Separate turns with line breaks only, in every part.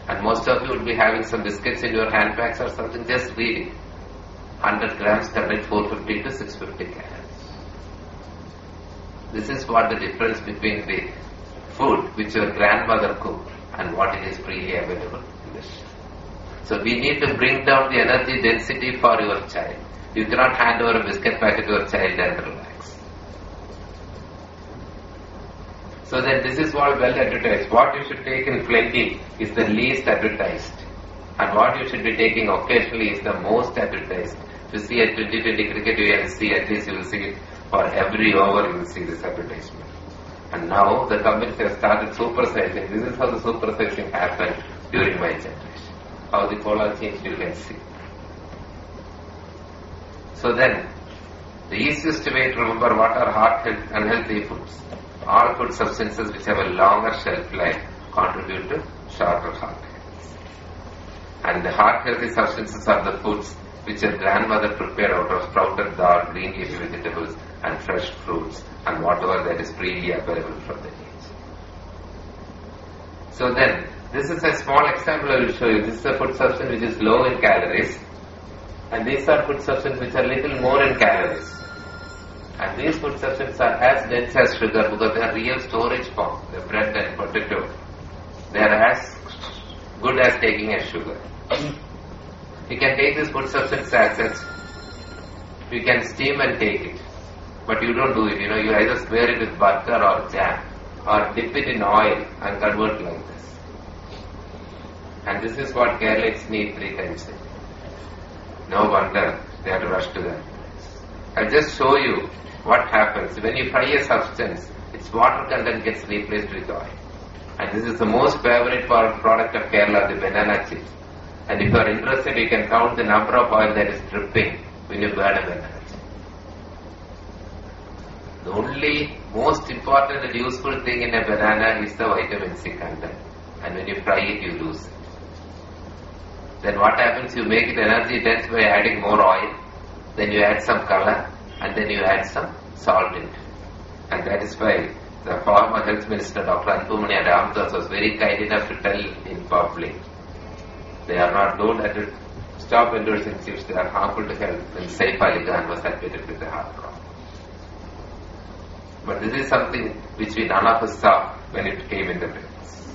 And most of you would be having some biscuits in your handbags or something. Just read it. 100 grams contain 450 to 650 calories. This is what the difference between the food which your grandmother cooked and what it is freely available in the shop. So we need to bring down the energy density for your child. You cannot hand over a biscuit packet to your child and relax. So then this is all well advertised. What you should take in plenty is the least advertised. And what you should be taking occasionally is the most advertised. If you see a 2020 cricket, you will see, at least you will see it for every over, you will see this advertisement. And now the companies have started supersizing. This is how the supersizing happened during my generation. How the cola changed, you can see. So then, the easiest way to remember what are heart health, unhealthy foods. All food substances which have a longer shelf life contribute to shorter heart health. And the heart healthy substances are the foods which your grandmother prepared out of sprouted dal, green leafy vegetables and fresh fruits and whatever that is freely available from the nature. So then, this is a small example I will show you. This is a food substance which is low in calories, and these are food substances which are little more in calories. And these food substances are as dense as sugar because they are real storage form. The bread and potato, they are as good as taking as sugar. You can take this food substance as such. You can steam and take it. But you don't do it. You either smear it with butter or jam or dip it in oil and convert like this. And this is what Keralites need 3 times a day. No wonder they have to rush to that. I'll just show you what happens when you fry a substance. Its water content gets replaced with oil. And this is the most favorite product of Kerala, the banana chips. And if you are interested, you can count the number of oil that is dripping when you burn a banana chip. The only most important and useful thing in a banana is the vitamin C content. And when you fry it, you lose it. Then what happens? You make it energy dense by adding more oil. Then you add some color. And then you add some salt in it. And that is why the former health minister, Dr. Anthumani Ramdas, was very kind enough to tell in public, they are not known to stop endorsing chips, they are harmful to health, when Saif Ali Khan was admitted with a heart problem. But this is something which we none of us saw when it came in the papers.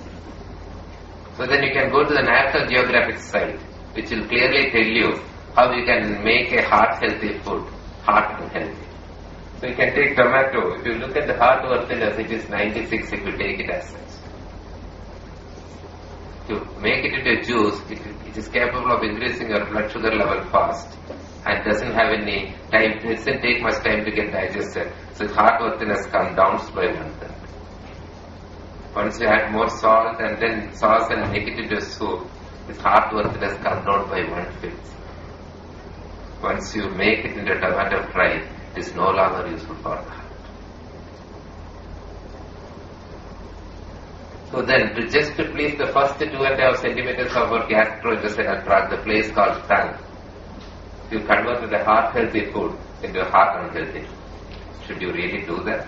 So then you can go to the National Geographic site, which will clearly tell you how you can make a heart healthy food, heart unhealthy. So you can take tomato. If you look at the heart worthiness, it is 96 if you take it as such. To make it into a juice, it is capable of increasing your blood sugar level fast and doesn't have any time, it doesn't take much time to get digested. So its heart worthiness comes down by 1/3. Once you add more salt and then sauce and make it into a soup, its heart worthiness comes down by 1/5. Once you make it into tomato fry, it is no longer useful for the heart. So then, just to please the first 2.5 centimeters of our gastrointestinal tract, the place called tongue, you convert the heart healthy food into heart unhealthy. Should you really do that?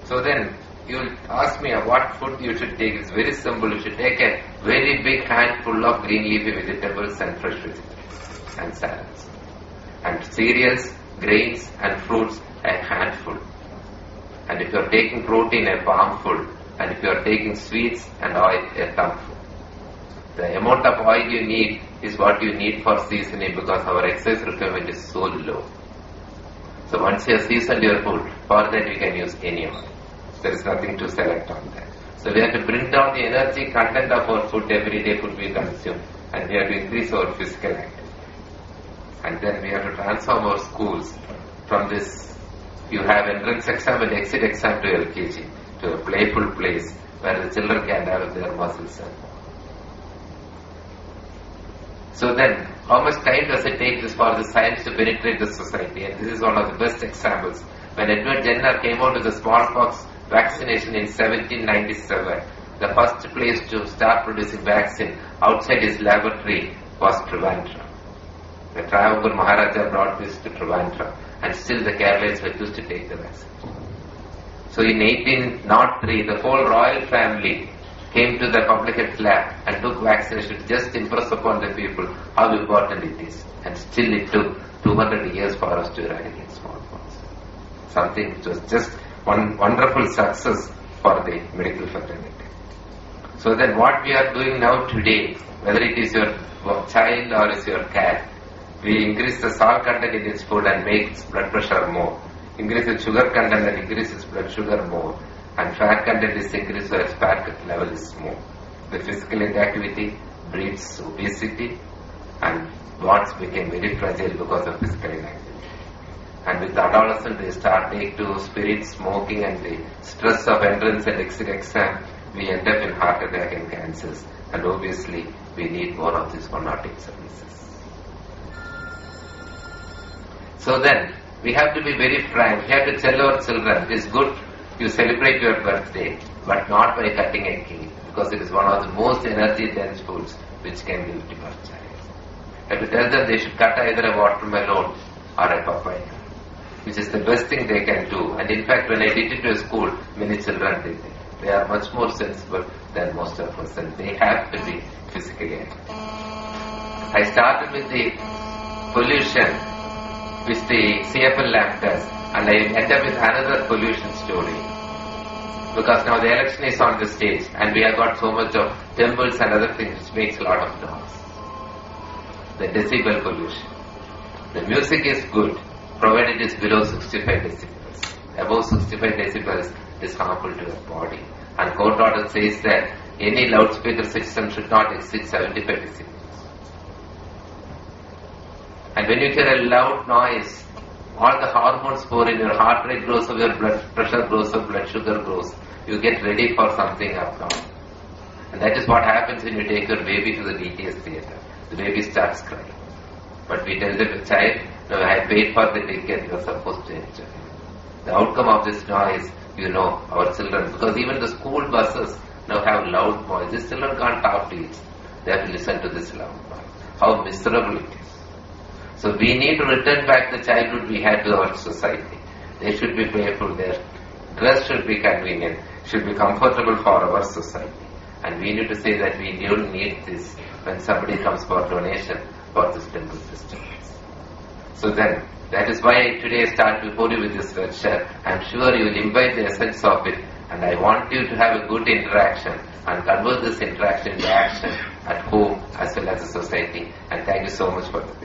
So then, you will ask me what food you should take. It's very simple. You should take a very big handful of green leafy vegetables and fresh vegetables and salads. And cereals, grains and fruits, a handful. And if you are taking protein, a palmful. And if you are taking sweets and oil, a thumbful. The amount of oil you need is what you need for seasoning because our excess requirement is so low. So once you have seasoned your food, for that you can use any oil. There is nothing to select on that. So we have to bring down the energy content of our food, everyday food we consume. And we have to increase our physical activity. And then we have to transform our schools from this, you have entrance exam and exit exam to LKG, to a playful place where the children can develop their muscles. So then, how much time does it take for the science to penetrate the society? And this is one of the best examples. When Edward Jenner came out with the smallpox vaccination in 1797, the first place to start producing vaccine outside his laboratory was Trivandrum. The Travancore Maharaja brought this to Trivandrum, and still the Keralites refused to take the vaccine. So in 1803, the whole royal family came to the public health lab and took vaccination to just impress upon the people how important it is. And still it took 200 years for us to eradicate smallpox. Something which was just one wonderful success for the medical fraternity. So then what we are doing now today, whether it is your child or is your cat, we increase the salt content in its food and make its blood pressure more. Increase the sugar content and increase its blood sugar more. And fat content is increased so its fat level is more. The physical inactivity breeds obesity and bonds became very fragile because of physical inactivity. And with the adolescent they start take to spirit, smoking and the stress of entrance and exit exam, we end up in heart attack and cancers. And obviously we need more of these one-not-8 services. So then, we have to be very frank. We have to tell our children, it is good you celebrate your birthday, but not by cutting a cake, because it is one of the most energy-dense foods which can give to your child. We have to tell them they should cut either a watermelon or a papaya, which is the best thing they can do. And in fact, when I did it to a school, many children did it. They are much more sensible than most of us, and they have to be physically active. I started with the pollution which the CFL lab does, and I end up with another pollution story. Because now the election is on the stage, and we have got so much of temples and other things which makes a lot of noise. The decibel pollution. The music is good, provided it is below 65 decibels. Above 65 decibels is harmful to your body. And court order says that any loudspeaker system should not exceed 75 decibels. And when you hear a loud noise, all the hormones pour in, your heart rate grows up, your blood pressure grows up, blood sugar grows. You get ready for something abnormal. And that is what happens when you take your baby to the DTS theatre. The baby starts crying. But we tell the child, no, I paid for the ticket, you are supposed to enjoy. The outcome of this noise, you know, our children, because even the school buses now have loud noise. These children can't talk to each other. They have to listen to this loud noise. How miserable it is. So we need to return back the childhood we had to our society. They should be playful, their dress should be convenient, should be comfortable for our society. And we need to say that we don't need this when somebody comes for donation for this temple system. So then, that is why today I start before you with this lecture. I am sure you will imbibe the essence of it, and I want you to have a good interaction and convert this interaction into action at home as well as the society. And thank you so much for the